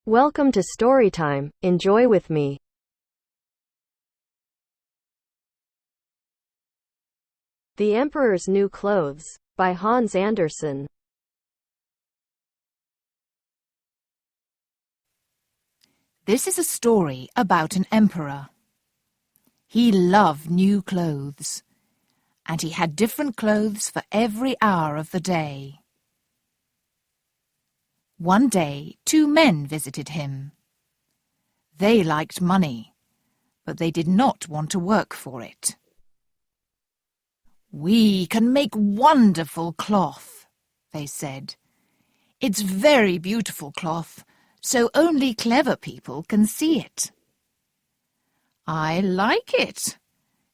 Welcome to Storytime. Enjoy with me. The Emperor's New Clothes by Hans Andersen. This is a story about an emperor. He loved new clothes, and he had different clothes for every hour of the day. One day, two men visited him. They liked money, but they did not want to work for it. "We can make wonderful cloth," they said. "It's very beautiful cloth, so only clever people can see it." "I like it,"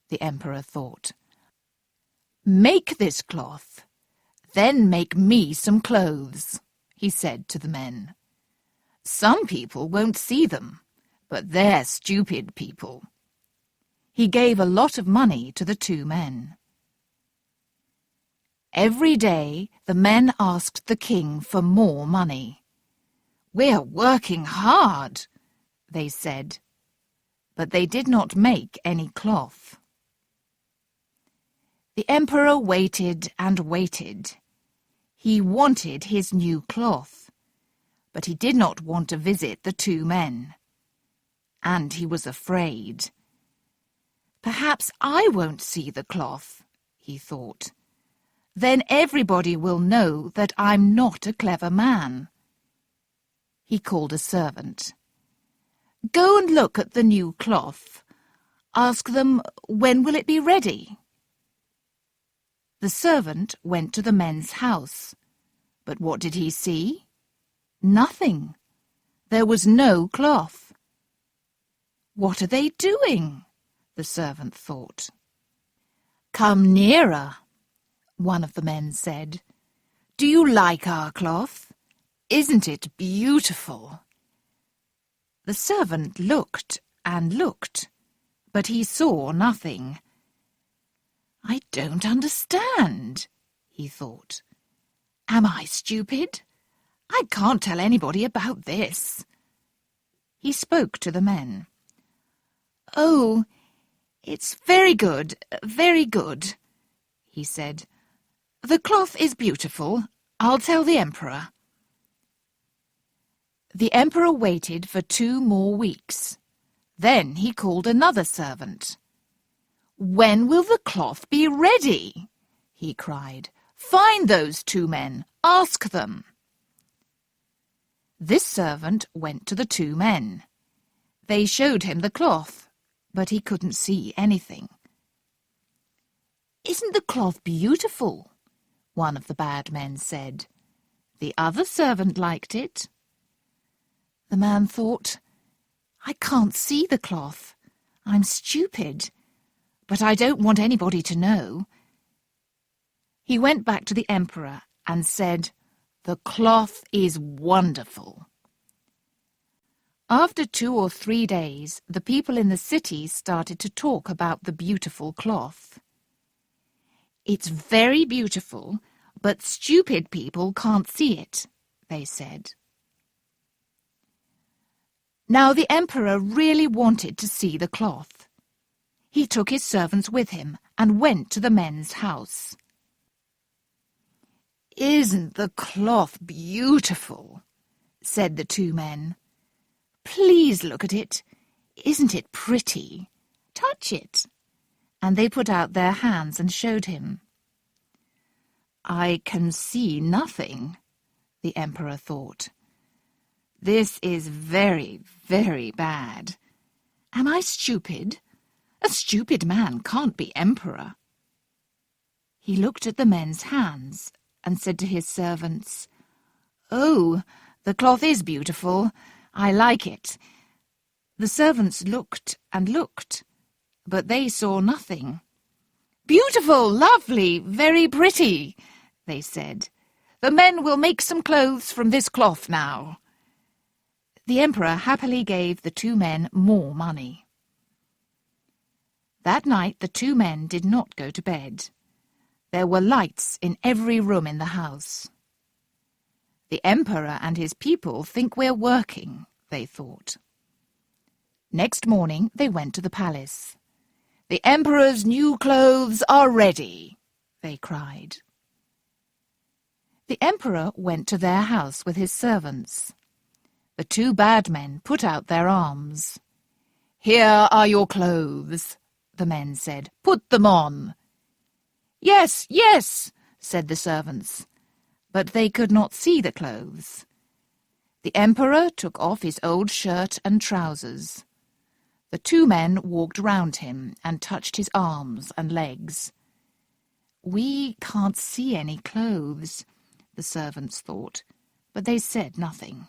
the emperor thought. "Make this cloth, then make me some clothes," he said to the men. "Some people won't see them, but they're stupid people." He gave a lot of money to the two men. Every day the men asked the king for more money. "We're working hard," they said, but they did not make any cloth. The emperor waited and waited. He wanted his new cloth, but he did not want to visit the two men. And he was afraid. "Perhaps I won't see the cloth," he thought. "Then everybody will know that I'm not a clever man." He called a servant. "Go and look at the new cloth. Ask them, when will it be ready?" The servant went to the men's house, but what did he see? Nothing. There was no cloth. "What are they doing?" the servant thought. "Come nearer," one of the men said. "Do you like our cloth? Isn't it beautiful?" The servant looked and looked, but he saw nothing. "I don't understand," he thought. "Am I stupid? I can't tell anybody about this." He spoke to the men. "Oh, it's very good, he said. "The cloth is beautiful. I'll tell the emperor." The emperor waited for 2 more weeks. Then he called another servant. "When will the cloth be ready?" he cried. "Find those 2 men. Ask them." This servant went to the 2 men. They showed him the cloth, but he couldn't see anything. "Isn't the cloth beautiful?" one of the bad men said. The other servant liked it. The man thought, "I can't see the cloth. I'm stupid, but I don't want anybody to know." He went back to the emperor and said, "The cloth is wonderful." After 2 or 3 days, the people in the city started to talk about the beautiful cloth. "It's very beautiful, but stupid people can't see it," they said. Now the emperor really wanted to see the cloth. He took his servants with him and went to the men's house. "Isn't the cloth beautiful?" said the 2 men. "Please look at it. Isn't it pretty? Touch it." And they put out their hands and showed him. "I can see nothing," the emperor thought. "This is very, very bad. Am I stupid? A stupid man can't be emperor." He looked at the men's hands and said to his servants, "Oh, the cloth is beautiful. I like it." The servants looked and looked, but they saw nothing. "Beautiful, lovely, very pretty," they said. "The men will make some clothes from this cloth now." The emperor happily gave the 2 men more money. That night the 2 men did not go to bed. There were lights in every room in the house. "The emperor and his people think we're working," they thought. Next morning they went to the palace. "The Emperor's new clothes are ready," they cried. The Emperor went to their house with his servants. The two bad men put out their arms. "Here are your clothes," the men said. "Put them on." "Yes, yes," said the servants, but they could not see the clothes. The Emperor took off his old shirt and trousers. The two men walked round him and touched his arms and legs. "We can't see any clothes," the servants thought, but they said nothing.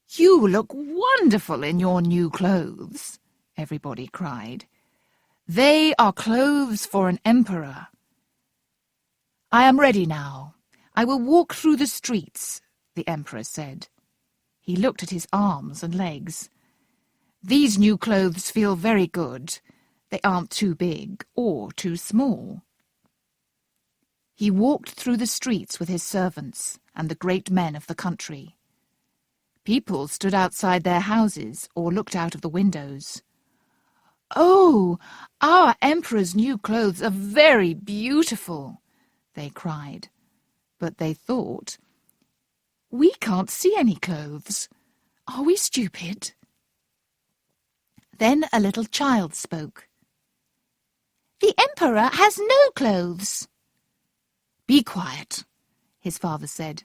"You look wonderful in your new clothes," everybody cried. "They are clothes for an emperor." "I am ready now. I will walk through the streets," the Emperor said. He looked at his arms and legs. "These new clothes feel very good. They aren't too big or too small." He walked through the streets with his servants and the great men of the country. People stood outside their houses or looked out of the windows. "Oh, our Emperor's new clothes are very beautiful," they cried. But they thought, "We can't see any clothes. Are we stupid?" Then a little child spoke. "The Emperor has no clothes." "Be quiet," his father said,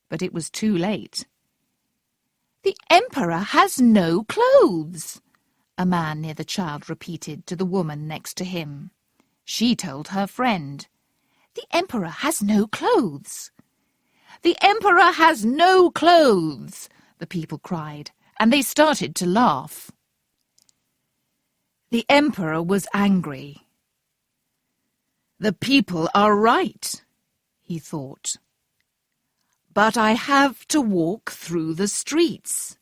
but it was too late. "The Emperor has no clothes," a man near the child repeated to the woman next to him. She told her friend, "The Emperor has no clothes." "The Emperor has no clothes," the people cried, and they started to laugh. The Emperor was angry. "The people are right," he thought. "But I have to walk through the streets."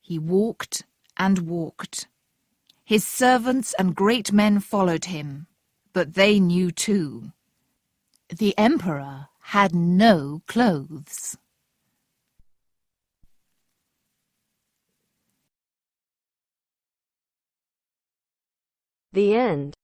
He walked and walked. His servants and great men followed him, but they knew too. The Emperor had no clothes. The end.